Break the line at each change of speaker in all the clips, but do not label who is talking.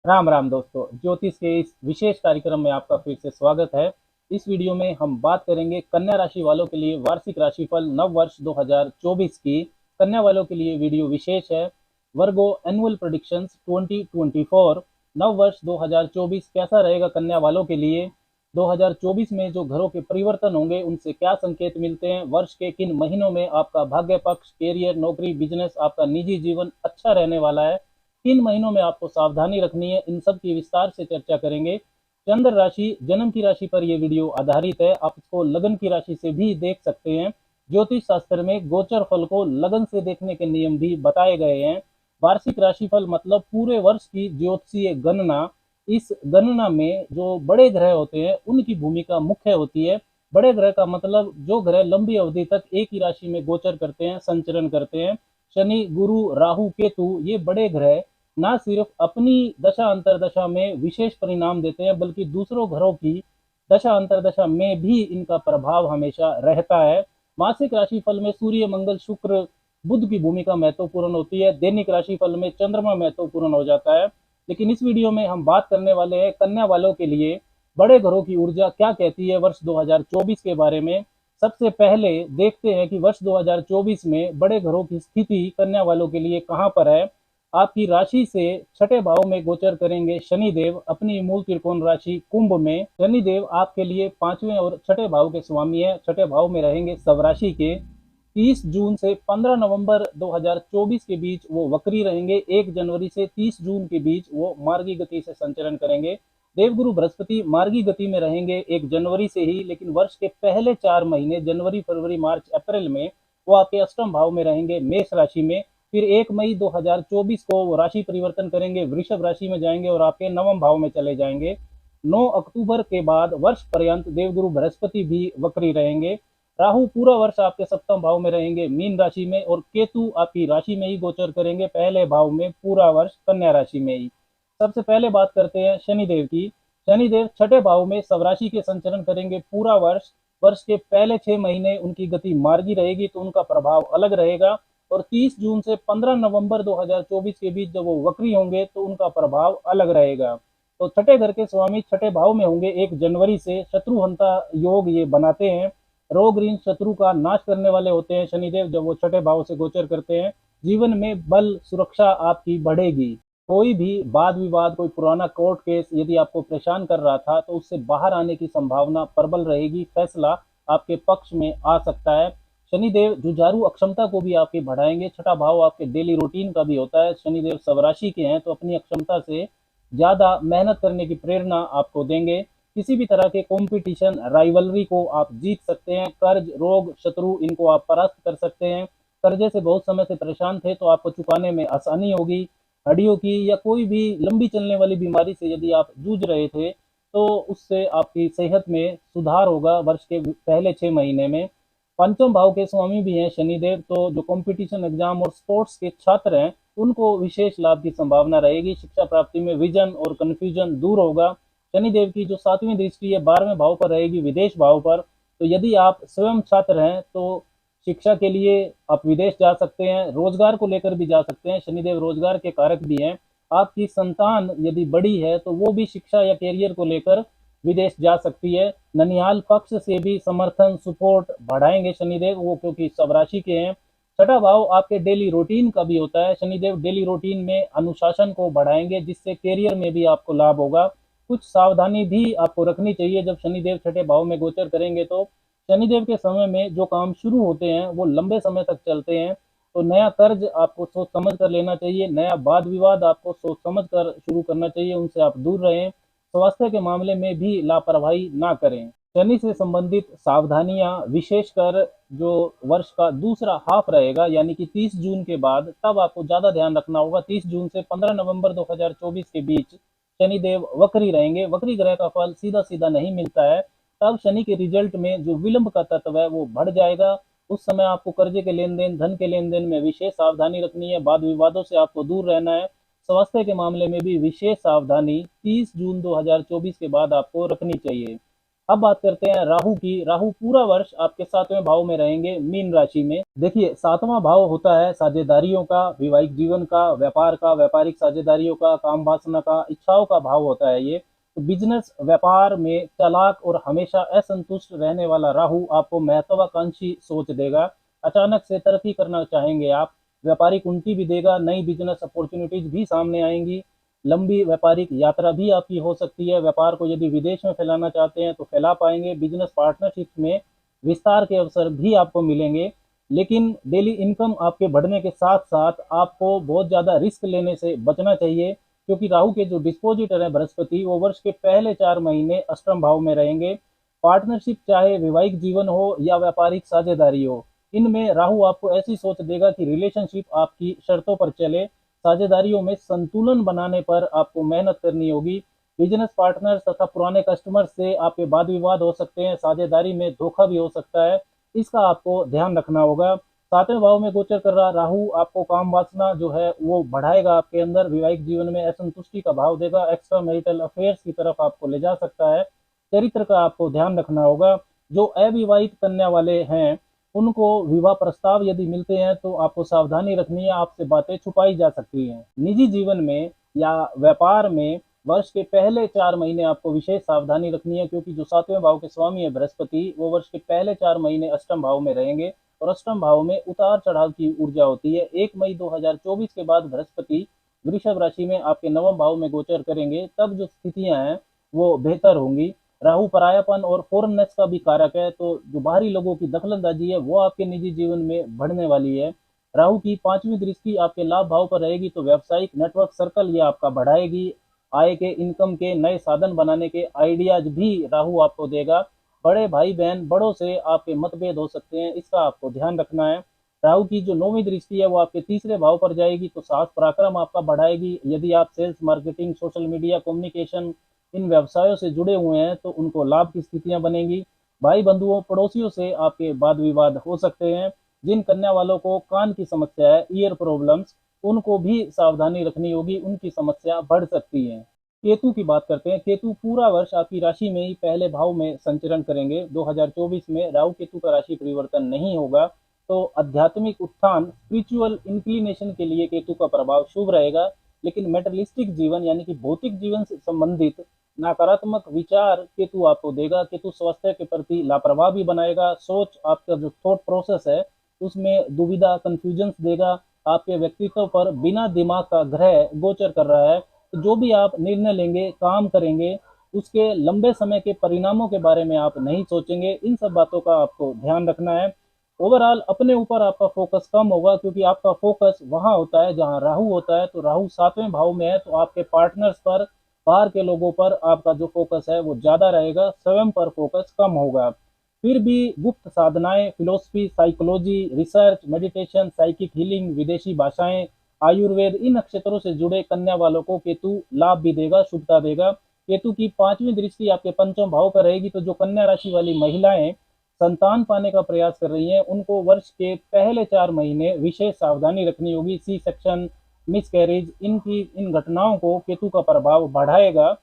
राम राम दोस्तों, ज्योतिष के इस विशेष कार्यक्रम में आपका फिर से स्वागत है। इस वीडियो में हम बात करेंगे कन्या राशि वालों के लिए वार्षिक राशिफल नव वर्ष 2024 की। कन्या वालों के लिए वीडियो विशेष है। वर्गो एनुअल प्रेडिक्शंस 2024 नव वर्ष 2024 कैसा रहेगा कन्या वालों के लिए। 2024 में जो घरों के परिवर्तन होंगे उनसे क्या संकेत मिलते हैं, वर्ष के किन महीनों में आपका भाग्य पक्ष, कैरियर, नौकरी, बिजनेस, आपका निजी जीवन अच्छा रहने वाला है, किन महीनों में आपको सावधानी रखनी है, इन सब की विस्तार से चर्चा करेंगे। चंद्र राशि जन्म की राशि पर यह वीडियो आधारित है। आप इसको लगन की राशि से भी देख सकते हैं। ज्योतिष शास्त्र में गोचर फल को लगन से देखने के नियम भी बताए गए हैं। वार्षिक राशिफल मतलब पूरे वर्ष की ज्योतिषीय गणना। इस गणना में जो बड़े ग्रह होते हैं उनकी भूमिका मुख्य होती है। बड़े ग्रह का मतलब जो ग्रह लंबी अवधि तक एक ही राशि में गोचर करते हैं, संचरण करते हैं। शनि, गुरु, राहु, केतु ये बड़े ग्रह ना सिर्फ अपनी दशा अंतरदशा में विशेष परिणाम देते हैं बल्कि दूसरों घरों की दशा अंतरदशा में भी इनका प्रभाव हमेशा रहता है। मासिक राशिफल में सूर्य, मंगल, शुक्र, बुध की भूमिका महत्वपूर्ण होती है। दैनिक राशिफल में चंद्रमा महत्वपूर्ण हो जाता है। लेकिन इस वीडियो में हम बात करने वाले हैं कन्या वालों के लिए बड़े घरों की ऊर्जा क्या कहती है वर्ष 2024 के बारे में। सबसे पहले देखते हैं कि वर्ष 2024 में बड़े घरों की स्थिति कन्या वालों के लिए कहां पर है। आपकी राशि से छठे भाव में गोचर करेंगे शनिदेव अपनी मूल त्रिकोण राशि कुंभ में। शनिदेव आपके लिए पांचवें और छठे भाव के स्वामी है। छठे भाव में रहेंगे स्वराशि के। 30 जून से 15 नवंबर 2024 के बीच वो वक्री रहेंगे। 1 जनवरी से 30 जून के बीच वो मार्गी गति से संचरण करेंगे। देवगुरु बृहस्पति मार्गी गति में रहेंगे 1 जनवरी से ही, लेकिन वर्ष के पहले 4 महीने जनवरी, फरवरी, मार्च, अप्रैल में वो आपके अष्टम भाव में रहेंगे मेष राशि में। फिर 1 मई 2024 को वो राशि परिवर्तन करेंगे, वृषभ राशि में जाएंगे और आपके नवम भाव में चले जाएंगे। 9 अक्टूबर के बाद वर्ष पर्यंत देवगुरु बृहस्पति भी वक्री रहेंगे। राहु पूरा वर्ष आपके सप्तम भाव में रहेंगे मीन राशि में, और केतु आपकी राशि में ही गोचर करेंगे पहले भाव में पूरा वर्ष कन्या राशि में ही। सबसे पहले बात करते हैं शनिदेव की। शनिदेव छठे भाव में स्वराशि के संचरण करेंगे पूरा वर्ष। वर्ष के पहले 6 महीने उनकी गति मार्गी रहेगी तो उनका प्रभाव अलग रहेगा, और 30 जून से 15 नवंबर 2024 के बीच जब वो वक्री होंगे तो उनका प्रभाव अलग रहेगा। तो छठे घर के स्वामी छठे भाव में होंगे 1 जनवरी से। शत्रुहंता योग ये बनाते हैं। रोग ऋण शत्रु का नाश करने वाले होते हैं शनिदेव जब वो छठे भाव से गोचर करते हैं। जीवन में बल, सुरक्षा आपकी बढ़ेगी। कोई भी वाद विवाद, कोई पुराना कोर्ट केस यदि आपको परेशान कर रहा था तो उससे बाहर आने की संभावना प्रबल रहेगी। फैसला आपके पक्ष में आ सकता है। शनिदेव जुझारू अक्षमता को भी आपके बढ़ाएंगे। छठा भाव आपके डेली रूटीन का भी होता है। शनिदेव स्वराशि के हैं तो अपनी अक्षमता से ज्यादा मेहनत करने की प्रेरणा आपको देंगे। किसी भी तरह के कंपटीशन, राइवलरी को आप जीत सकते हैं। कर्ज, रोग, शत्रु इनको आप परास्त कर सकते हैं। कर्जे से बहुत समय से परेशान थे तो आपको चुकाने में आसानी होगी। हड्डियों की या कोई भी लंबी चलने वाली बीमारी से यदि आप जूझ रहे थे तो उससे आपकी सेहत में सुधार होगा वर्ष के पहले 6 महीने में। पंचम भाव के स्वामी भी हैं शनिदेव, तो जो कंपटीशन एग्जाम और स्पोर्ट्स के छात्र हैं उनको विशेष लाभ की संभावना रहेगी। शिक्षा प्राप्ति में विजन और कंफ्यूजन दूर होगा। शनिदेव की जो 7वीं दृष्टि है 12वें भाव पर रहेगी, विदेश भाव पर। तो यदि आप स्वयं छात्र हैं तो शिक्षा के लिए आप विदेश जा सकते हैं। रोजगार को लेकर भी जा सकते हैं, शनिदेव रोजगार के कारक भी हैं। आपकी संतान यदि बड़ी है तो वो भी शिक्षा या कैरियर को लेकर विदेश जा सकती है। ननिहाल पक्ष से भी समर्थन, सपोर्ट बढ़ाएंगे शनिदेव वो, क्योंकि स्वराशि के हैं। छठा भाव आपके डेली रूटीन का भी होता है। शनिदेव डेली रूटीन में अनुशासन को बढ़ाएंगे जिससे कैरियर में भी आपको लाभ होगा। कुछ सावधानी भी आपको रखनी चाहिए जब शनिदेव छठे भाव में गोचर करेंगे। तो शनिदेव के समय में जो काम शुरू होते हैं वो लंबे समय तक चलते हैं। तो नया कर्ज आपको सोच समझ कर लेना चाहिए। नया वाद विवाद आपको सोच समझ कर शुरू करना चाहिए, उनसे आप दूर रहें। स्वास्थ्य के मामले में भी लापरवाही ना करें। शनि से संबंधित सावधानियां विशेषकर जो वर्ष का दूसरा हाफ रहेगा यानी कि 30 जून के बाद, तब आपको ज्यादा ध्यान रखना होगा। 30 जून से 15 नवंबर 2024 के बीच शनिदेव वक्री रहेंगे। वक्री ग्रह का फल सीधा सीधा नहीं मिलता है। तब शनि के रिजल्ट में जो विलंब का तत्व है वो बढ़ जाएगा। उस समय आपको कर्जे के लेन देन, धन के लेन देन में विशेष सावधानी रखनी है। वाद विवादों से आपको दूर रहना है। स्वास्थ्य के मामले में भी विशेष सावधानी 30 जून 2024 के बाद आपको रखनी चाहिए। अब बात करते हैं राहु की। राहु पूरा वर्ष आपके 7वें भाव में रहेंगे, मीन राशि में। देखिए, 7वां भाव होता है साझेदारियों का, वैवाहिक जीवन का, व्यापार का, व्यापारिक साझेदारियों का, काम वासना का, इच्छाओं का भाव होता है ये। तो बिजनेस व्यापार में चालाक और हमेशा असंतुष्ट रहने वाला राहु आपको महत्वाकांक्षी सोच देगा। अचानक से तरक्की करना चाहेंगे आप। व्यापारिक उन्नति भी देगा, नई बिजनेस अपॉर्चुनिटीज भी सामने आएंगी। लंबी व्यापारिक यात्रा भी आपकी हो सकती है। व्यापार को यदि विदेश में फैलाना चाहते हैं तो फैला पाएंगे। बिजनेस पार्टनरशिप में विस्तार के अवसर भी आपको मिलेंगे। लेकिन डेली इनकम आपके बढ़ने के साथ साथ आपको बहुत ज़्यादा रिस्क लेने से बचना चाहिए, क्योंकि राहु के जो डिस्पोजिटर है बृहस्पति, वो वर्ष के पहले 4 महीने अष्टम भाव में रहेंगे। पार्टनरशिप चाहे वैवाहिक जीवन हो या व्यापारिक साझेदारी हो, इनमें राहु आपको ऐसी सोच देगा कि रिलेशनशिप आपकी शर्तों पर चले। साझेदारियों में संतुलन बनाने पर आपको मेहनत करनी होगी। बिजनेस पार्टनर्स तथा पुराने कस्टमर से आपके वाद विवाद हो सकते हैं। साझेदारी में धोखा भी हो सकता है, इसका आपको ध्यान रखना होगा। 7वें भाव में गोचर कर रहा राहु आपको काम वासना जो है वो बढ़ाएगा आपके अंदर। वैवाहिक जीवन में असंतुष्टि का भाव देगा। एक्स्ट्रा मैरिटल अफेयर्स की तरफ आपको ले जा सकता है। चरित्र का आपको ध्यान रखना होगा। जो अविवाहित कन्या वाले हैं, उनको विवाह प्रस्ताव यदि मिलते हैं तो आपको सावधानी रखनी है, आपसे बातें छुपाई जा सकती हैं। निजी जीवन में या व्यापार में वर्ष के पहले 4 महीने आपको विशेष सावधानी रखनी है, क्योंकि जो 7वें भाव के स्वामी है बृहस्पति, वो वर्ष के पहले 4 महीने अष्टम भाव में रहेंगे। और अष्टम भाव में उतार चढ़ाव की ऊर्जा होती है। 1 मई 2024 के बाद बृहस्पति वृषभ राशि में आपके 9वें भाव में गोचर करेंगे, तब जो स्थितियां हैं वो बेहतर होंगी। राहु परायापन और फॉरेननेस का भी कारक है, तो जो बाहरी लोगों की दखलंदाजी है वो आपके निजी जीवन में बढ़ने वाली है। राहु की 5वीं दृष्टि आपके लाभ भाव पर रहेगी, तो व्यावसायिक नेटवर्क सर्कल ये आपका बढ़ाएगी। आय के, इनकम के नए साधन बनाने के आइडियाज भी राहु आपको देगा। बड़े भाई बहन, बड़ों से आपके मतभेद हो सकते हैं, इसका आपको ध्यान रखना है। राहु की जो 9वीं दृष्टि है वो आपके तीसरे भाव पर जाएगी, तो साहस पराक्रम आपका बढ़ाएगी। यदि आप sales, marketing, social media, communication, इन व्यवसायों से जुड़े हुए हैं तो उनको लाभ की स्थितियां बनेंगी। भाई बंधुओं, पड़ोसियों से आपके वाद विवाद हो सकते हैं। जिन कन्या वालों को कान की समस्या है, ईयर प्रॉब्लम्स, उनको भी सावधानी रखनी होगी, उनकी समस्या बढ़ सकती है। केतु की बात करते हैं। केतु पूरा वर्ष आपकी राशि में ही पहले भाव में संचरण करेंगे। 2024 में राहु केतु का राशि परिवर्तन नहीं होगा, तो आध्यात्मिक उत्थान, स्पिरिचुअल इंक्लिनेशन के लिए केतु का प्रभाव शुभ रहेगा। लेकिन मेटलिस्टिक जीवन यानी कि भौतिक जीवन से संबंधित नकारात्मक विचार केतु आपको देगा। केतु स्वास्थ्य के प्रति लापरवाह भी बनाएगा। सोच, आपका जो थॉट प्रोसेस है उसमें दुविधा, कंफ्यूजन देगा। आपके व्यक्तित्व पर बिना दिमाग का ग्रह गोचर कर रहा है, तो जो भी आप निर्णय लेंगे, काम करेंगे, उसके लंबे समय के परिणामों के बारे में आप नहीं सोचेंगे। इन सब बातों का आपको ध्यान रखना है। ओवरऑल अपने ऊपर आपका फोकस कम होगा, क्योंकि आपका फोकस वहां होता है जहां राहु होता है। तो राहु 7वें भाव में है, तो आपके पार्टनर्स पर, बाहर के लोगों पर आपका जो फोकस है वो ज्यादा रहेगा, स्वयं पर फोकस कम होगा। फिर भी गुप्त साधनाएं, philosophy, psychology, research, meditation, psychic healing, विदेशी भाषाएं, आयुर्वेद, इन क्षेत्रों से जुड़े कन्या वालों को केतु लाभ भी देगा, शुभता देगा। केतु की 5वीं दृष्टि आपके पंचम भाव पर रहेगी, तो जो कन्या राशि वाली महिलाएं संतान पाने का प्रयास कर रही हैं, उनको वर्ष के पहले 4 महीने विशेष सावधानी रखनी होगी। सी सेक्शन, मिस कैरेज, इनकी इन घटनाओं को केतु का प्रभाव बढ़ाएगा।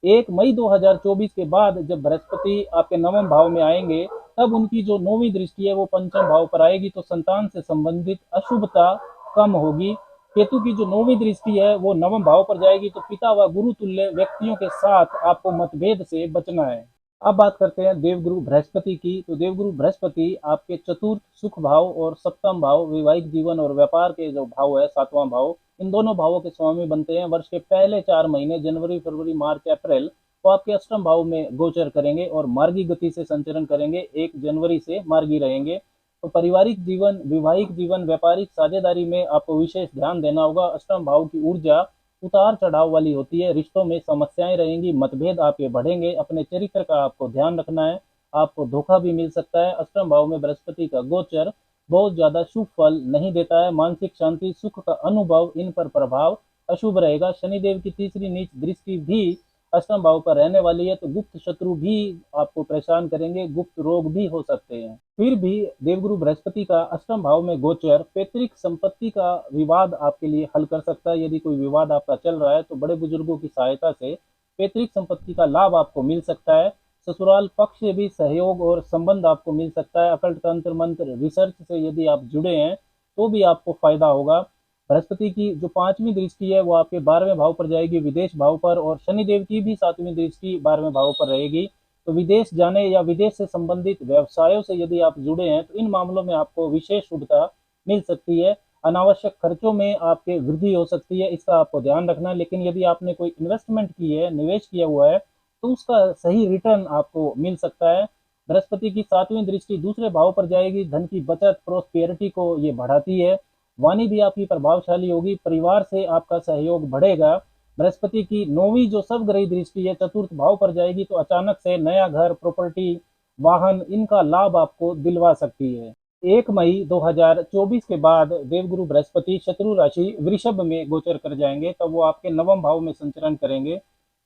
1 मई 2024 के बाद जब बृहस्पति आपके 9वें भाव में आएंगे, तब उनकी जो 9वीं दृष्टि है वो पंचम भाव पर आएगी, तो संतान से संबंधित अशुभता कम होगी। केतु की जो 9वीं दृष्टि है वो 9वें भाव पर जाएगी, तो पिता व गुरु तुल्य व्यक्तियों के साथ आपको मतभेद से बचना है। अब बात करते हैं देवगुरु बृहस्पति की। तो देवगुरु बृहस्पति आपके चतुर्थ सुख भाव और सप्तम भाव, वैवाहिक जीवन और व्यापार के जो भाव है 7वां भाव, इन दोनों भावों के स्वामी बनते हैं। वर्ष के पहले 4 महीने जनवरी, फरवरी, मार्च, अप्रैल को आपके अष्टम भाव में गोचर करेंगे और मार्गी गति से संचरण करेंगे। 1 जनवरी से मार्गी रहेंगे। तो पारिवारिक जीवन, वैवाहिक जीवन, व्यापारिक साझेदारी में आपको विशेष ध्यान देना होगा। अष्टम भाव की ऊर्जा उतार चढ़ाव वाली होती है। रिश्तों में समस्याएं रहेंगी, मतभेद आपके बढ़ेंगे। अपने चरित्र का आपको ध्यान रखना है, आपको धोखा भी मिल सकता है। अष्टम भाव में बृहस्पति का गोचर बहुत ज्यादा शुभ फल नहीं देता है। मानसिक शांति, सुख का अनुभव, इन पर प्रभाव अशुभ रहेगा। शनिदेव की तीसरी नीच दृष्टि भी अष्टम भाव पर रहने वाली है, तो गुप्त शत्रु भी आपको परेशान करेंगे, गुप्त रोग भी हो सकते हैं। फिर भी देवगुरु बृहस्पति का अष्टम भाव में गोचर पैतृक संपत्ति का विवाद आपके लिए हल कर सकता है। यदि कोई विवाद आपका चल रहा है तो बड़े बुजुर्गों की सहायता से पैतृक संपत्ति का लाभ आपको मिल सकता है। ससुराल पक्ष से भी सहयोग और संबंध आपको मिल सकता है। अकल्ट तंत्र मंत्र रिसर्च से यदि आप जुड़े हैं तो भी आपको फायदा होगा। बृहस्पति की जो 5वीं दृष्टि है वो आपके 12वें भाव पर जाएगी, विदेश भाव पर, और शनिदेव की भी 7वीं दृष्टि 12वें भाव पर रहेगी। तो विदेश जाने या विदेश से संबंधित व्यवसायों से यदि आप जुड़े हैं तो इन मामलों में आपको विशेष शुभता मिल सकती है। अनावश्यक खर्चों में आपके वृद्धि हो सकती है, इसका आपको ध्यान रखना है। लेकिन यदि आपने कोई इन्वेस्टमेंट की है, निवेश किया हुआ है, तो उसका सही रिटर्न आपको मिल सकता है। बृहस्पति की 7वीं दृष्टि दूसरे भाव पर जाएगी, धन की बचत प्रोस्पेरिटी को ये बढ़ाती है। वाणी भी आपकी प्रभावशाली होगी, परिवार से आपका सहयोग बढ़ेगा। बृहस्पति की 9वीं जो सबग्रही दृष्टि है चतुर्थ भाव पर जाएगी, तो अचानक से नया घर, प्रॉपर्टी, वाहन, इनका लाभ आपको दिलवा सकती है। 1 मई 2024 के बाद देवगुरु बृहस्पति शत्रु राशि वृषभ में गोचर कर जाएंगे, तब वो आपके नवम भाव में संचरण करेंगे।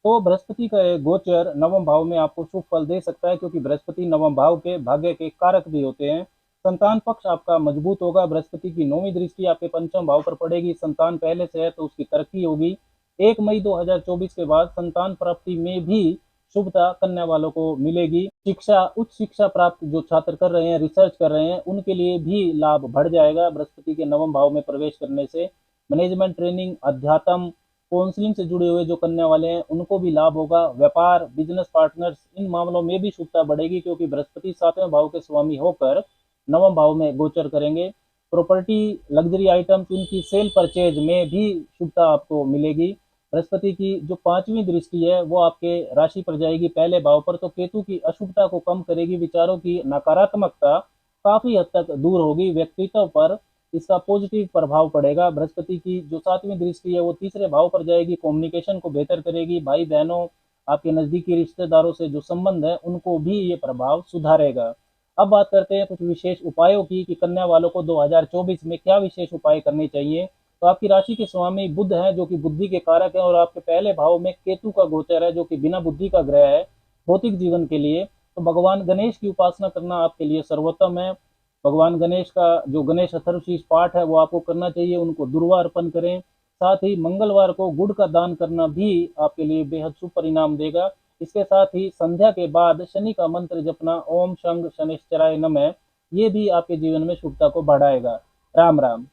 तो बृहस्पति का ये गोचर नवम भाव में आपको शुभ फल दे सकता है, क्योंकि बृहस्पति नवम भाव के भाग्य के कारक भी होते हैं। संतान पक्ष आपका मजबूत होगा। बृहस्पति की 9वीं दृष्टि आपके पंचम भाव पर पड़ेगी। संतान पहले से है तो उसकी तरक्की होगी। 1 मई 2024 के बाद संतान प्राप्ति में भी शुभता कन्या वालों को मिलेगी। शिक्षा, उच्च शिक्षा प्राप्त जो छात्र कर रहे हैं, रिसर्च कर रहे हैं, उनके लिए भी लाभ बढ़ जाएगा बृहस्पति के नवम भाव में प्रवेश करने से। मैनेजमेंट ट्रेनिंग, अध्यात्म, काउंसलिंग से जुड़े हुए जो कन्या वाले हैं उनको भी लाभ होगा। व्यापार, बिजनेस पार्टनर्स, इन मामलों में भी शुभता बढ़ेगी, क्योंकि बृहस्पति 7वें भाव के स्वामी होकर नवम भाव में गोचर करेंगे। प्रॉपर्टी, लग्जरी आइटम्स, इनकी सेल परचेज में भी शुभता आपको मिलेगी। बृहस्पति की जो 5वीं दृष्टि है वो आपके राशि पर जाएगी, पहले भाव पर, तो केतु की अशुभता को कम करेगी। विचारों की नकारात्मकता काफी हद तक दूर होगी। व्यक्तित्व पर इसका पॉजिटिव प्रभाव पड़ेगा। बृहस्पति की जो 7वीं दृष्टि है वो तीसरे भाव पर जाएगी, कम्युनिकेशन को बेहतर करेगी। भाई बहनों, आपके नजदीकी रिश्तेदारों से जो संबंध है उनको भी ये प्रभाव सुधारेगा। अब बात करते हैं कुछ विशेष उपायों की कि कन्या वालों को 2024 में क्या विशेष उपाय करने चाहिए। तो आपकी राशि के स्वामी बुध है, जो कि बुद्धि के कारक है, और आपके पहले भाव में केतु का गोचर है, जो कि बिना बुद्धि का ग्रह है भौतिक जीवन के लिए। तो भगवान गणेश की उपासना करना आपके लिए सर्वोत्तम है। भगवान गणेश का जो गणेश अथर्वशीष पाठ है वो आपको करना चाहिए, उनको दुर्वा अर्पण करें। साथ ही मंगलवार को गुड़ का दान करना भी आपके लिए बेहद शुभ परिणाम देगा। इसके साथ ही संध्या के बाद शनि का मंत्र जपना, ओम शंग शनिश्चराय नमः, ये भी आपके जीवन में शुभता को बढ़ाएगा। राम राम।